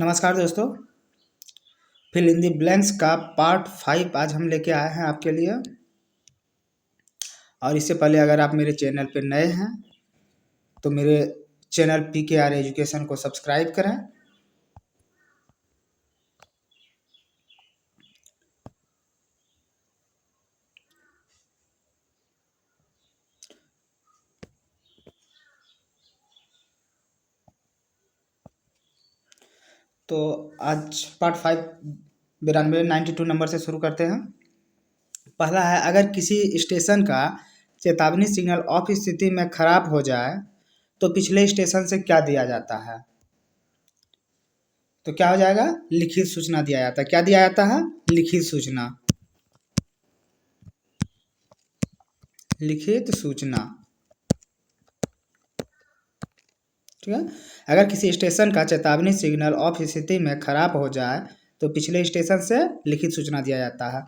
नमस्कार दोस्तों। Fill in the blanks का पार्ट 5 आज हम लेके आए हैं आपके लिए। और इससे पहले अगर आप मेरे चैनल पे नए हैं तो मेरे चैनल PKR एजुकेशन को सब्सक्राइब करें। तो आज पार्ट 5 92 नंबर से शुरू करते हैं। पहला है, अगर किसी स्टेशन का चेतावनी सिग्नल ऑफ स्थिति में खराब हो जाए तो पिछले स्टेशन से क्या दिया जाता है? तो क्या हो जाएगा? लिखित सूचना दिया जाता है। क्या दिया जाता है? लिखित सूचना। लिखित सूचना, ठीक है। अगर किसी स्टेशन का चेतावनी सिग्नल ऑफ स्थिति में खराब हो जाए तो पिछले स्टेशन से लिखित सूचना दिया जाता है।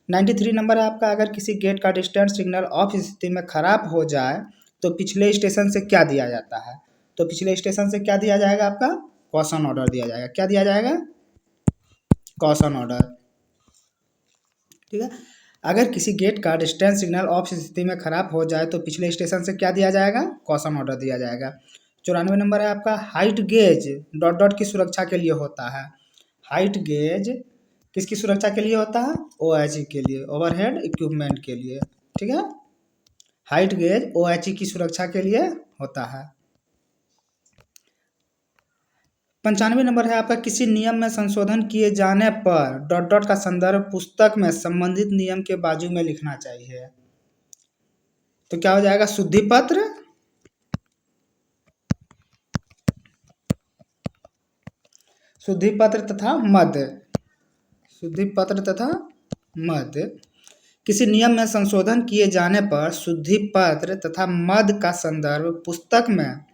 93 नंबर है आपका, अगर किसी गेट का डिस्टेंस सिग्नल ऑफ स्थिति में खराब हो जाए तो पिछले स्टेशन से क्या दिया जाता है? तो पिछले स्टेशन से क्या दिया जाएगा? आपका कॉशन ऑर्डर दिया जाएगा। क्या दिया जाएगा? कॉशन ऑर्डर, ठीक है। अगर किसी गेट का डिस्टेंस सिग्नल ऑफ स्थिति में खराब हो जाए तो पिछले स्टेशन से क्या दिया जाएगा? कॉशन ऑर्डर दिया जाएगा। 94 नंबर है आपका, हाइट गेज डॉट डॉट की सुरक्षा के लिए होता है। हाइट गेज किसकी सुरक्षा के लिए होता है? OHE के लिए, ओवरहेड इक्विपमेंट के लिए, ठीक है। हाइट गेज OHE की सुरक्षा के लिए होता है। 95 नंबर है आपका, किसी नियम में संशोधन किए जाने पर डॉट डॉट का संदर्भ पुस्तक में संबंधित नियम के बाजू में लिखना चाहिए। तो क्या हो जाएगा? शुद्धि पत्र, शुद्धि पत्र तथा मद। शुद्धि पत्र तथा मद। किसी नियम में संशोधन किए जाने पर शुद्धि पत्र तथा मद का संदर्भ पुस्तक में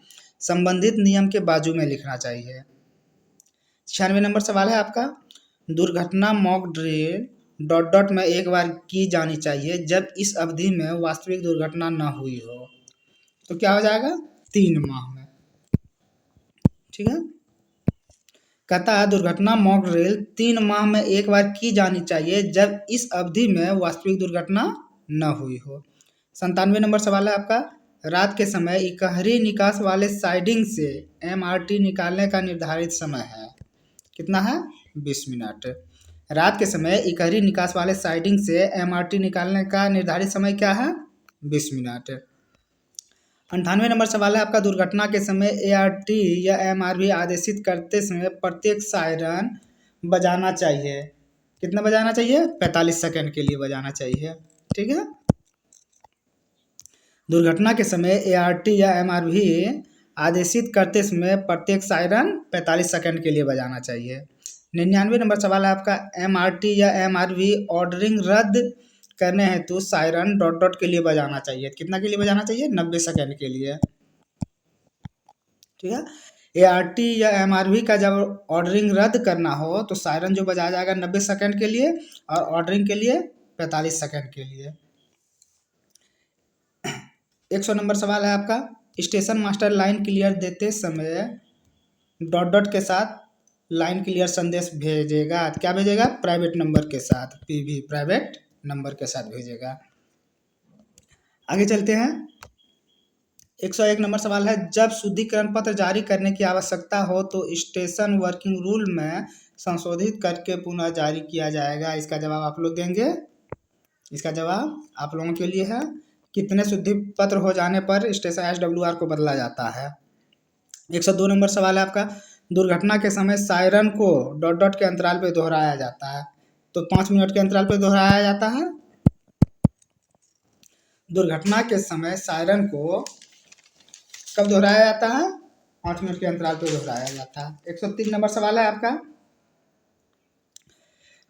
संबंधित नियम के बाजू में लिखना चाहिए। 96 नंबर सवाल है आपका, दुर्घटना मॉक ड्रिल डॉट डॉट में एक बार की जानी चाहिए जब इस अवधि में वास्तविक दुर्घटना न हुई हो। तो क्या हो जाएगा? 3 माह में, ठीक है। कहता है दुर्घटना मॉक ड्रिल 3 माह में एक बार की जानी चाहिए जब इस अवधि में वास्तविक दुर्घटना न हुई हो। 97 नंबर सवाल है आपका, रात के समय इकहरी निकास वाले साइडिंग से MRT निकालने का निर्धारित समय है। कितना है? 20 मिनट। रात के समय इकहरी निकास वाले साइडिंग से MRT निकालने का निर्धारित समय क्या है? 20 मिनट। 98 नंबर सवाल है आपका, दुर्घटना के समय ART या MRV आदेशित करते समय प्रत्येक सायरन बजाना चाहिए। कितना बजाना चाहिए? 45 सेकंड के लिए बजाना चाहिए, ठीक है। दुर्घटना के समय ART या MRV आदेशित करते समय प्रत्येक सायरन 45 सेकंड के लिए बजाना चाहिए। 99 नंबर सवाल है आपका, MRT या MRV ऑर्डरिंग रद्द करने हेतु सायरन डॉट डॉट के लिए बजाना चाहिए। कितना के लिए बजाना चाहिए? 90 सेकंड के लिए, ठीक है। ART या MRV का जब ऑर्डरिंग रद्द करना हो तो सायरन जो बजाया जाएगा 90 सेकंड के लिए और ऑर्डरिंग के लिए 45 सेकंड के लिए। 100 नंबर सवाल है आपका, स्टेशन मास्टर लाइन क्लियर देते समय डॉट डॉट के साथ लाइन क्लियर संदेश भेजेगा। क्या भेजेगा? प्राइवेट नंबर के साथ, PV प्राइवेट नंबर के साथ भेजेगा। आगे चलते हैं। 101 नंबर सवाल है, जब शुद्धिकरण पत्र जारी करने की आवश्यकता हो तो स्टेशन वर्किंग रूल में संशोधित करके पुनः जारी किया जाएगा। इसका जवाब आप लोग देंगे। इसका जवाब आप लोगों के लिए है, कितने शुद्धि पत्र हो जाने पर स्टेशन SWR को बदला जाता है। 102 नंबर सवाल है आपका, दुर्घटना के समय सायरन को डॉट डॉट के अंतराल पर दोहराया जाता है। तो 5 मिनट के अंतराल पर दोहराया जाता है। दुर्घटना के समय सायरन को कब दोहराया जाता है? 5 मिनट के अंतराल पर दोहराया जाता है। 103 नंबर सवाल है आपका,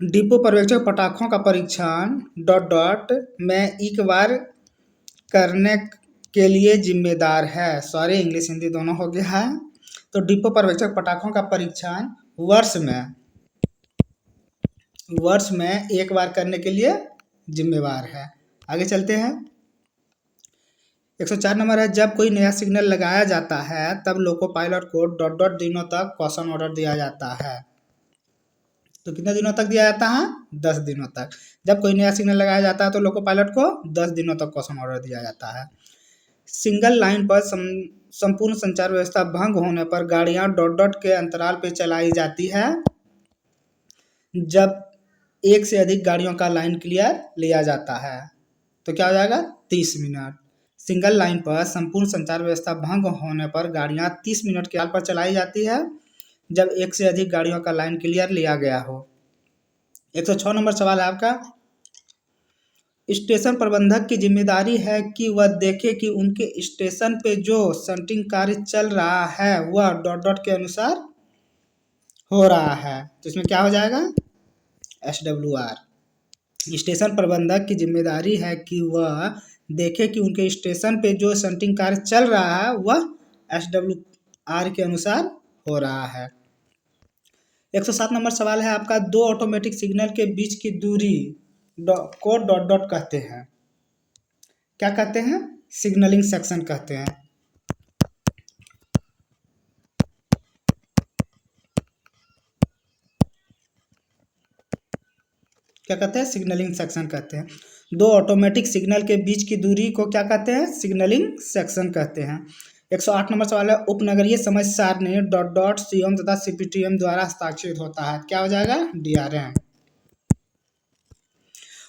डिपो पर्यवेक्षक पटाखों का परीक्षण डॉट डॉट में एक बार करने के लिए जिम्मेदार है। सॉरी, इंग्लिश हिंदी दोनों हो गया है। तो डिपो पर्यवेक्षक पटाखों का परीक्षण वर्ष में एक बार करने के लिए जिम्मेवार है। आगे चलते हैं। 104 नंबर है, जब कोई नया सिग्नल लगाया जाता है तब loco pilot co dot dot दिनों तक कॉशन ऑर्डर दिया जाता है। तो कितने दिनों तक दिया जाता है? 10 दिनों तक। जब कोई नया सिग्नल लगाया जाता है तो लोको पायलट को 10 दिनों तक कॉशन ऑर्डर दिया जाता है। सिंगल लाइन पर संपूर्ण संचार व्यवस्था भंग होने पर गाड़ियां डॉट डॉट के अंतराल पर चलाई जाती है जब एक से अधिक गाड़ियों का लाइन क्लियर लिया जाता है। तो क्या हो जाएगा? 30 मिनट। सिंगल लाइन पर संपूर्ण संचार व्यवस्था भंग होने पर गाड़ियां 30 मिनट के अंतराल पर चलाई जाती है जब एक से अधिक गाड़ियों का लाइन क्लियर लिया गया हो। 106 नंबर सवाल है आपका, स्टेशन प्रबंधक की जिम्मेदारी है कि वह देखे कि उनके स्टेशन पे जो शंटिंग कार्य चल रहा है वह डॉट डॉट के अनुसार हो रहा है। तो इसमें क्या हो जाएगा? SWR। स्टेशन प्रबंधक की जिम्मेदारी है कि वह देखे कि उनके स्टेशन पे जो शंटिंग कार्य चल रहा है वह SWR के अनुसार हो रहा है। 107 नंबर सवाल है आपका, दो ऑटोमेटिक सिग्नल के बीच की दूरी को डॉट डॉट कहते हैं। क्या कहते हैं? सिग्नलिंग सेक्शन कहते हैं। क्या कहते हैं? सिग्नलिंग सेक्शन कहते हैं। दो ऑटोमेटिक सिग्नल के बीच की दूरी को क्या कहते हैं? सिग्नलिंग सेक्शन कहते हैं। 108 नंबर सवाल है, उपनगरीय समय सारणी डॉट डॉट COM तथा CPTM द्वारा हस्ताक्षरित होता है। क्या हो जाएगा? DRM।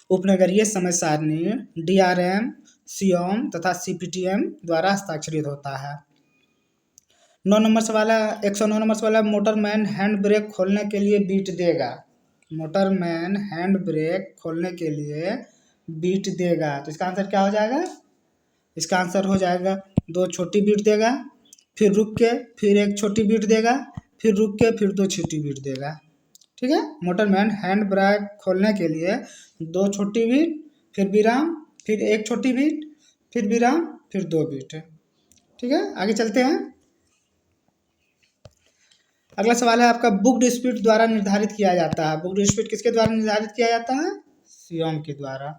उपनगरीय समय सारणी DRM, COM तथा CPTM द्वारा हस्ताक्षरित होता है। 9 नंबर सवाल है, 109 नंबर सवाल है, मोटरमैन हैंड ब्रेक खोलने के लिए बीट देगा। मोटरमैन हैंड ब्रेक खोलने के लिए बीट देगा। तो इसका आंसर क्या हो जाएगा? इसका आंसर हो जाएगा 2 छोटी बीट देगा, फिर रुक के, फिर एक छोटी बीट देगा, फिर रुक के, फिर 2 छोटी बीट देगा। ठीक है, मोटरमैन हैंड ब्रेक खोलने के लिए 2 छोटी बीट, फिर विराम, फिर एक छोटी बीट, फिर विराम, फिर 2 बीट। ठीक है, आगे चलते हैं। अगला सवाल है आपका, बुक्ड स्पीड द्वारा निर्धारित किया जाता है। बुक्ड स्पीड किसके द्वारा निर्धारित किया जाता है? COM के द्वारा।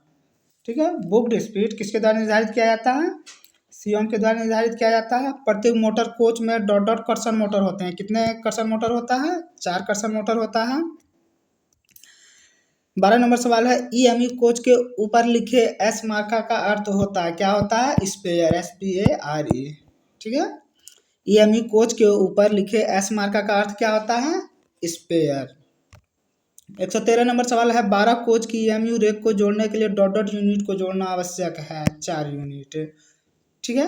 ठीक है, बुक्ड स्पीड किसके द्वारा निर्धारित किया जाता है? COM के द्वारा निर्धारित किया जाता है। प्रत्येक मोटर कोच में डॉट डॉट कर्षण मोटर होते हैं। कितने कर्षण मोटर होता है? 4 कर्षण मोटर होता है। 12 नंबर सवाल है, EMU कोच के ऊपर लिखे S मार्का का अर्थ होता है। क्या होता है? Spare, SPARE। ठीक है, EMU कोच के ऊपर लिखे S मार्का का अर्थ क्या होता है? स्पेयर। 113 नंबर सवाल है, 12 कोच की EMU रेक को जोड़ने के लिए डॉट डॉट यूनिट को जोड़ना आवश्यक है। 4 यूनिट। ठीक है,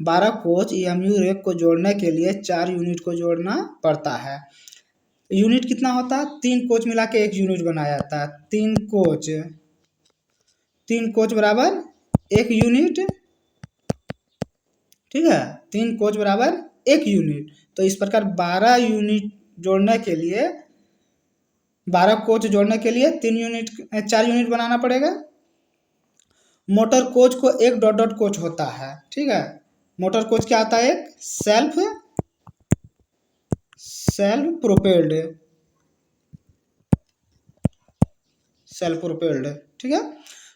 12 कोच EMU रेक को जोड़ने के लिए 4 यूनिट को जोड़ना पड़ता है। यूनिट कितना होता है? 3 कोच मिला के 1 यूनिट बनाया जाता है। 3 कोच बराबर 1 यूनिट। ठीक है, 3 कोच बराबर 1 यूनिट। तो इस प्रकार 12 यूनिट जोड़ने के लिए, 12 कोच जोड़ने के लिए 4 यूनिट बनाना पड़ेगा। मोटर कोच को एक डॉट डॉट कोच होता है। ठीक है, मोटर कोच क्या होता है? एक सेल्फ प्रोपेल्ड। ठीक है,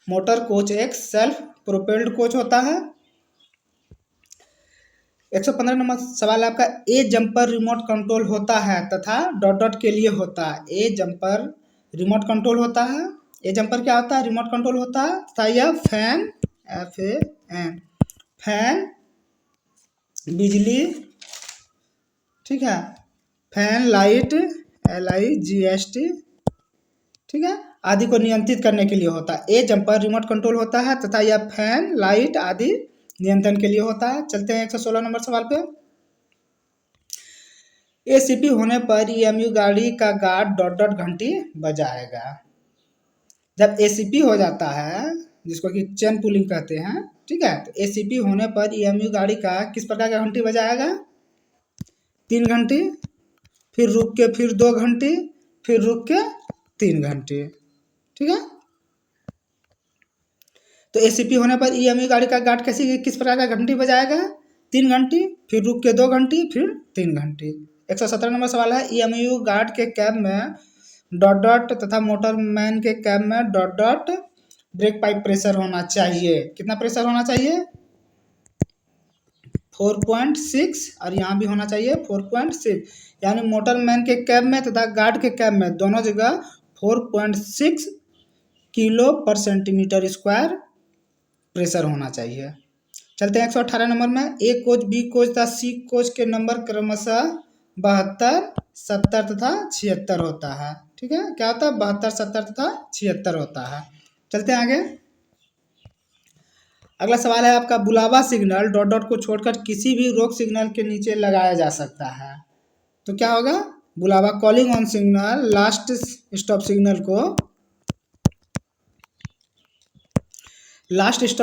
मोटर कोच एक सेल्फ प्रोपेल्ड कोच होता है। 115 नंबर सवाल आपका, ए जंपर रिमोट कंट्रोल होता है तथा डॉट डॉट के लिए होता है। ए जंपर रिमोट कंट्रोल होता है। ए जंपर क्या होता है? रिमोट कंट्रोल होता है तथा यह फैन, FAN, फैन, बिजली, ठीक है, फैन, लाइट, LIGHT, ठीक है, आदि को नियंत्रित करने के लिए होता है। ए जंपर रिमोट कंट्रोल होता है तथा यह फैन, लाइट आदि नियंत्रण के लिए होता है। चलते हैं 116 नंबर सवाल पे। ACP होने पर EMU गाड़ी का गार्ड डॉट डॉट घंटी बजाएगा। जब ACP हो जाता है, जिसको कि चेन पुलिंग कहते हैं, ठीक है, तो ACP होने पर EMU गाड़ी का किस प्रकार का घंटी बजाएगा? 3 घंटी, फिर रुक के फिर 2 घंटी, फिर रुक के 3 घंटी। ठीक है, तो ACP होने पर EMU गाड़ी का गार्ड किस प्रकार का घंटी बजाएगा? 3 घंटी, फिर रुक के 2 घंटी, फिर 3 घंटी। 117 नंबर सवाल है, EMU गार्ड के कैब में डॉट डॉट तथा मोटरमैन के कैब में dot dot break pipe pressure होना चाहिए। कितना प्रेशर होना चाहिए? 4.6 और यहाँ भी होना चाहिए 4.6, यानी मोटरमैन के कैब में तथा गार्ड के कैब में दोनों जगह 4.6 किलो पर सेंटीमीटर स्क्वायर प्रेशर होना चाहिए। चलते हैं 118 नंबर में। ए कोच, बी कोच तथा सी कोच के नंबर क्रमशः 72, 70 तथा 76 होता है। ठीक है, क्या होता है? 72, 70 तथा 76 होता है। चलते हैं आगे। अगला सवाल है आपका, बुलावा सिग्नल डॉट डॉट को छोड़कर किसी भी रोक सिग्नल के नीचे लगाया जा सकता है, तो क्या होगा? बुलावा calling on signal last stop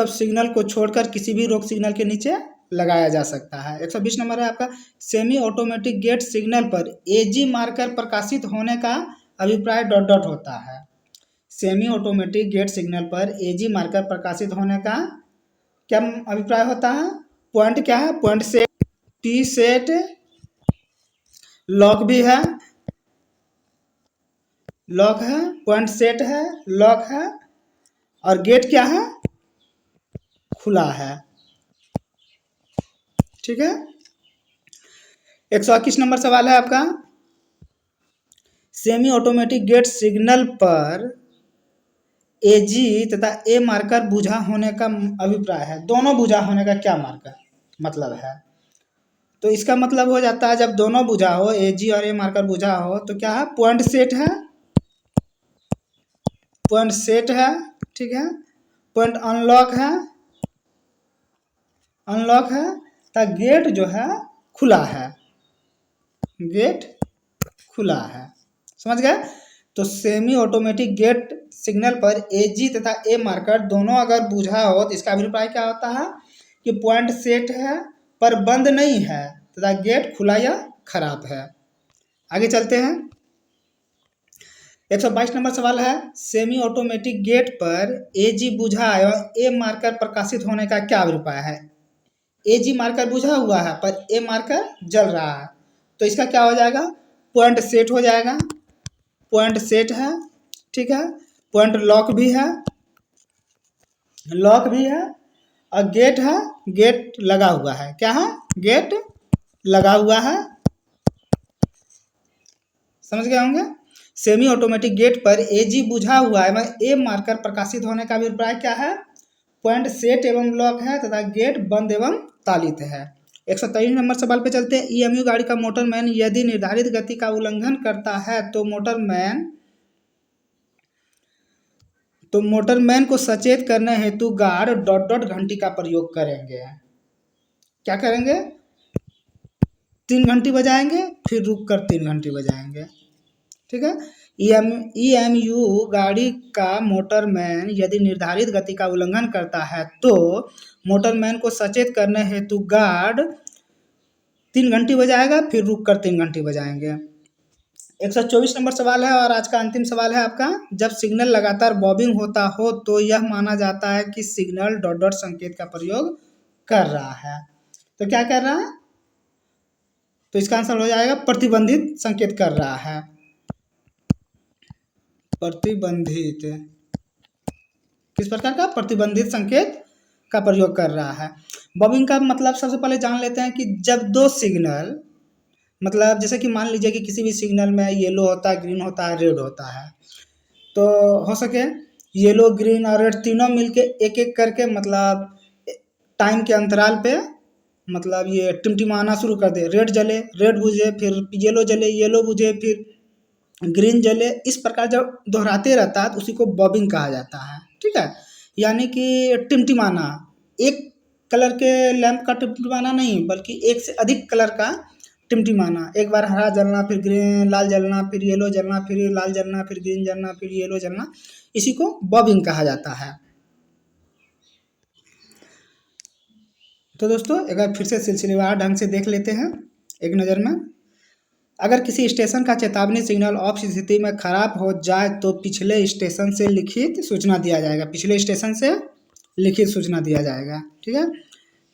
signal को छोड़कर किसी भी रोक सिग्नल के नीचे लगाया जा सकता है। 120 नंबर है आपका, सेमी ऑटोमेटिक गेट सिग्नल पर एजी मार्कर प्रकाशित होने का अभिप्राय डॉट डॉट होता है। सेमी ऑटोमेटिक गेट सिग्नल पर एजी मार्कर प्रकाशित होने का क्या अभिप्राय होता है? पॉइंट क्या है? Point set, T set, lock भी है, लॉक है, पॉइंट सेट है, लॉक है, और गेट क्या है? खुला है। ठीक है। 121 नंबर सवाल है आपका, सेमी ऑटोमेटिक गेट सिग्नल पर एजी तथा ए मार्कर बुझा होने का अभिप्राय है। दोनों बुझा होने का क्या मार्कर मतलब है? तो इसका मतलब हो जाता है जब दोनों बुझा हो, एजी और ए मार्कर बुझा हो, तो क्या है? पॉइंट सेट है, पॉइंट सेट है। ठीक है, पॉइंट अनलॉक है, अनलॉक है, तो गेट जो है खुला है, गेट खुला है। समझ गए? तो सेमी ऑटोमेटिक गेट सिग्नल पर एजी तथा ए मार्कर दोनों अगर बुझा हो तो इसका अभिप्राय क्या होता है कि पॉइंट सेट है पर बंद नहीं है तथा गेट खुला या खराब है। आगे चलते हैं। 122 नंबर सवाल है, सेमी ऑटोमेटिक गेट पर एजी बुझा एवं ए मार्कर प्रकाशित होने का क्या अभिप्राय है? एजी मार्कर बुझा हुआ है पर ए मार्कर जल रहा है, तो इसका क्या हो जाएगा? पॉइंट सेट हो जाएगा, पॉइंट सेट है। ठीक है, पॉइंट लॉक भी है, लॉक भी है, और गेट है, गेट लगा हुआ है। क्या है? गेट लगा हुआ है। समझ गए होंगे? सेमी ऑटोमेटिक गेट पर एजी बुझा हुआ है, ए मार्कर प्रकाशित होने का अभिप्राय क्या है? पॉइंट सेट एवं लॉक है तथा गेट बंद एवं तालित है। 123 नंबर सवाल पे चलते हैं। ईएमयू गाड़ी का मोटरमैन यदि निर्धारित गति का उल्लंघन करता है तो मोटरमैन को सचेत करने हेतु गार्ड डॉट डॉट घंटी का प्रयोग करेंगे। क्या करेंगे? 3 घंटी बजाएंगे, फिर रुक कर 3 घंटी बजाएंगे। ठीक है, ईएमयू गाड़ी का मोटरमैन यदि निर्धारित गति का उल्लंघन करता है तो मोटरमैन को सचेत करने हेतु गार्ड 3 घंटी बजाएगा, फिर रुक कर 3 घंटी बजाएंगे। 124 नंबर सवाल है और आज का अंतिम सवाल है आपका, जब सिग्नल लगातार बॉबिंग होता हो तो यह माना जाता है कि सिग्नल डॉट डॉट संकेत का प्रयोग कर रहा है। तो क्या कर रहा है? तो इसका आंसर हो जाएगा प्रतिबंधित संकेत कर रहा है। प्रतिबंधित, किस प्रकार का? प्रतिबंधित संकेत का प्रयोग कर रहा है। बॉबिंग का मतलब सबसे पहले जान लेते हैं कि जब दो सिग्नल, मतलब जैसे कि मान लीजिए कि किसी भी सिग्नल में येलो होता है, ग्रीन होता है, रेड होता है, तो हो सके येलो, ग्रीन और रेड तीनों मिलके एक एक करके मतलब टाइम के अंतराल पे मतलब ये टिमटिमाना शुरू कर दे। रेड जले, रेड बुझे, फिर येलो जले, येलो बुझे, फिर ग्रीन जले। इस प्रकार जब दोहराते रहता है तो उसी को बॉबिंग कहा जाता है। ठीक है, यानी कि टिमटिमाना, एक कलर के लैंप का टिमटिमाना नहीं बल्कि एक से अधिक कलर का टिमटिमाना। एक बार हरा जलना, फिर ग्रीन, लाल जलना, फिर येलो जलना, फिर लाल जलना, फिर ग्रीन जलना, फिर येलो जलना, इसी को बॉबिंग कहा जाता है। तो दोस्तों एक बार फिर से सिलसिलेवार ढंग से देख लेते हैं एक नज़र में। अगर किसी स्टेशन का चेतावनी सिग्नल ऑफ स्थिति में खराब हो जाए तो पिछले स्टेशन से लिखित सूचना दिया जाएगा, पिछले स्टेशन से लिखित सूचना दिया जाएगा। ठीक है,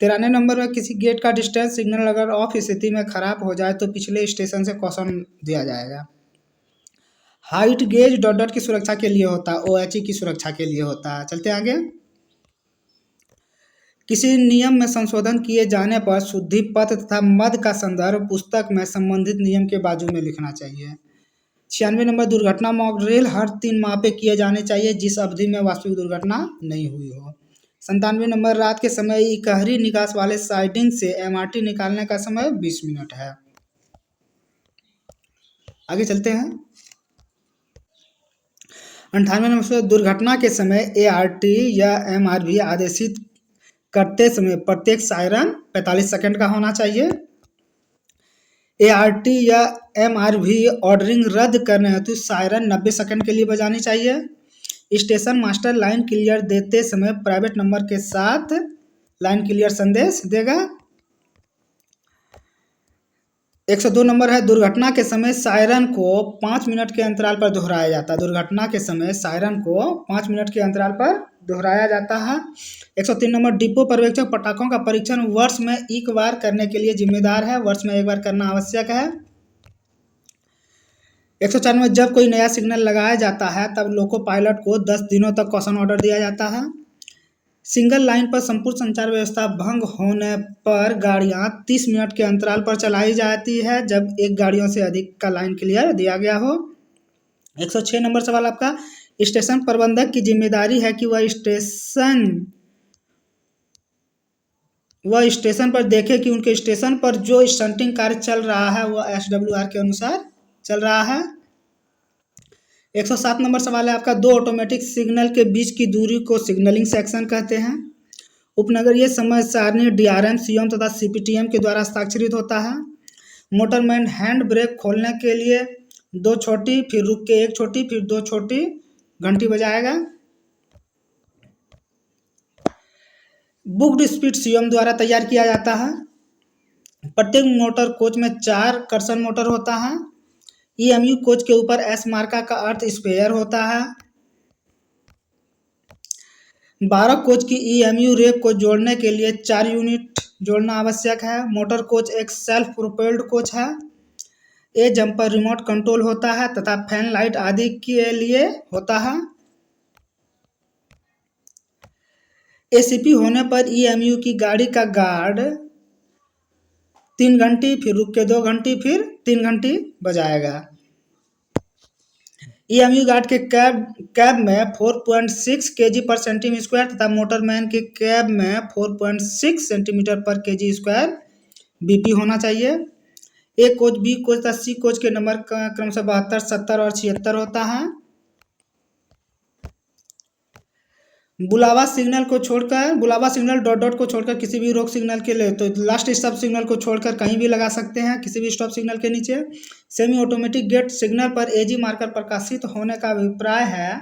93 नंबर में किसी गेट का डिस्टेंस सिग्नल अगर ऑफ स्थिति में खराब हो जाए तो पिछले स्टेशन से कॉशन दिया जाएगा। हाइट गेज डॉट डॉट की सुरक्षा के लिए होता है, OHE की सुरक्षा के लिए होता है। चलते आगे। किसी नियम में संशोधन किए जाने पर शुद्धि पत्र तथा मद का संदर्भ पुस्तक में संबंधित नियम के बाजू में लिखना चाहिए। 96 नंबर, दुर्घटना मॉकड्रिल हर 3 माह पे किए जाने चाहिए जिस अवधि में वास्तविक दुर्घटना नहीं हुई हो। 97 नंबर, रात के समय इकहरी निकास वाले साइडिंग से MRT निकालने का समय 20 मिनट है। आगे चलते हैं। 98 नंबर, दुर्घटना के समय ART या MRV आदेशित करते समय प्रत्येक सायरन 45 सेकंड का होना चाहिए। ART या MRV ऑर्डरिंग रद्द करने हेतु सायरन 90 सेकंड के लिए बजानी चाहिए। स्टेशन मास्टर लाइन क्लियर देते समय प्राइवेट नंबर के साथ लाइन क्लियर संदेश देगा। 102 नंबर है, दुर्घटना के समय सायरन को 5 मिनट के अंतराल पर दोहराया जाता है। दुर्घटना के समय सायरन को 5 मिनट के अंतराल पर दोहराया जाता है। 103 नंबर, डिपो पर्यवेक्षक पटाखों का परीक्षण वर्ष में एक बार करने के लिए जिम्मेदार है। वर्ष में एक बार करना आवश्यक है। 104 में, जब कोई नया सिग्नल लगाया जाता है तब लोको पायलट को 10 दिनों तक कॉशन ऑर्डर दिया जाता है। सिंगल लाइन पर संपूर्ण संचार व्यवस्था भंग होने पर गाड़ियां 30 मिनट के अंतराल पर चलाई जाती है जब एक गाड़ियों से अधिक का लाइन क्लियर दिया गया हो। 106 नंबर सवाल आपका, स्टेशन प्रबंधक की जिम्मेदारी है कि वह स्टेशन पर देखे कि उनके स्टेशन पर जो स्टंटिंग कार्य चल रहा है वह SWR के अनुसार चल रहा है। 107 नंबर सवाल है आपका, 2 ऑटोमेटिक सिग्नल के बीच की दूरी को सिग्नलिंग सेक्शन कहते हैं। उपनगरीय समय सारणी DRM, CM तथा CPTM के द्वारा हस्ताक्षरित होता है। मोटरमैन हैंड ब्रेक खोलने के लिए 2 छोटी, फिर रुक के 1 छोटी, फिर 2 छोटी घंटी बजाएगा। बुक्ड स्पीड CM द्वारा तैयार किया जाता है। प्रत्येक मोटर कोच में 4 कर्षण मोटर होता है। EMU कोच के ऊपर S मार्का का अर्थ स्पेयर होता है। 12 कोच की EMU रेक को जोड़ने के लिए 4 यूनिट जोड़ना आवश्यक है। मोटर कोच एक सेल्फ प्रोपेल्ड कोच है। जंपर रिमोट कंट्रोल होता है तथा फैन लाइट आदि के लिए होता है। ACP होने पर EMU की गाड़ी का गार्ड 3 घंटी, फिर रुक के 2 घंटी, फिर 3 घंटी बजाएगा। EMU गार्ड के कैब में 4.6 kg पर सेंटीमीटर स्क्वायर तथा मोटरमैन के कैब में 4.6 सेंटीमीटर पर kg स्क्वायर BP होना चाहिए। A कोच, B कोच तथा C कोच के नंबर क्रमशः 72, 70 और 76 होता है। बुलावा सिग्नल डॉट डॉट को छोड़कर किसी भी रोक सिग्नल के लिए, तो लास्ट स्टॉप सिग्नल को छोड़कर कहीं भी लगा सकते हैं किसी भी स्टॉप सिग्नल के नीचे। सेमी ऑटोमेटिक गेट सिग्नल पर AG मार्कर प्रकाशित होने का अभिप्राय है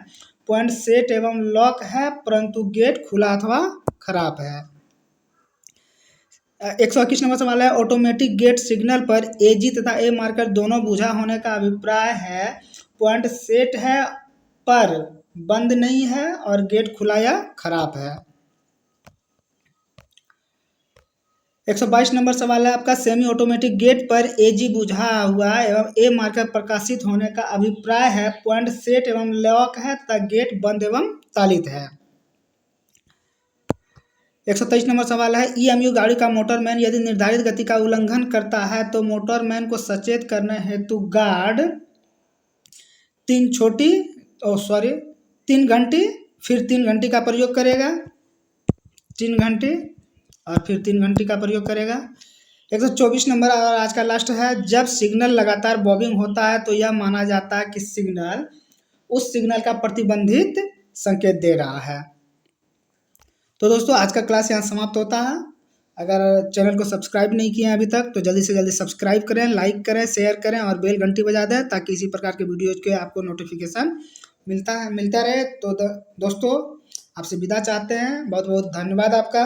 पॉइंट सेट एवं लॉक है परंतु गेट खुला अथवा खराब है। 121 नंबर सवाल है, ऑटोमेटिक गेट सिग्नल पर AG तथा A मार्कर दोनों बुझा होने का अभिप्राय है पॉइंट सेट है पर बंद नहीं है और गेट खुला या खराब है। 122 नंबर सवाल है आपका, सेमी ऑटोमेटिक गेट पर AG बुझा हुआ एवं A मार्कर प्रकाशित होने का अभिप्राय है पॉइंट सेट एवं लॉक है तथा गेट बंद एवं तालित है। 123 नंबर सवाल है, EMU गाड़ी का मोटरमैन यदि निर्धारित गति का उल्लंघन करता है तो मोटरमैन को सचेत करने हेतु गार्ड 3 घंटी, फिर 3 घंटी का प्रयोग करेगा। 3 घंटी और फिर 3 घंटी का प्रयोग करेगा। 124 नंबर और आज का लास्ट है, जब सिग्नल लगातार बॉबिंग होता है तो यह माना जाता है कि सिग्नल उस सिग्नल का प्रतिबंधित संकेत दे रहा है। तो दोस्तों आज का क्लास यहाँ समाप्त होता है। अगर चैनल को सब्सक्राइब नहीं किए हैं अभी तक तो जल्दी से जल्दी सब्सक्राइब करें, लाइक करें, शेयर करें और बेल घंटी बजा दें ताकि इसी प्रकार के वीडियोज के आपको नोटिफिकेशन मिलता रहे। तो दोस्तों आपसे विदा चाहते हैं। बहुत बहुत धन्यवाद आपका।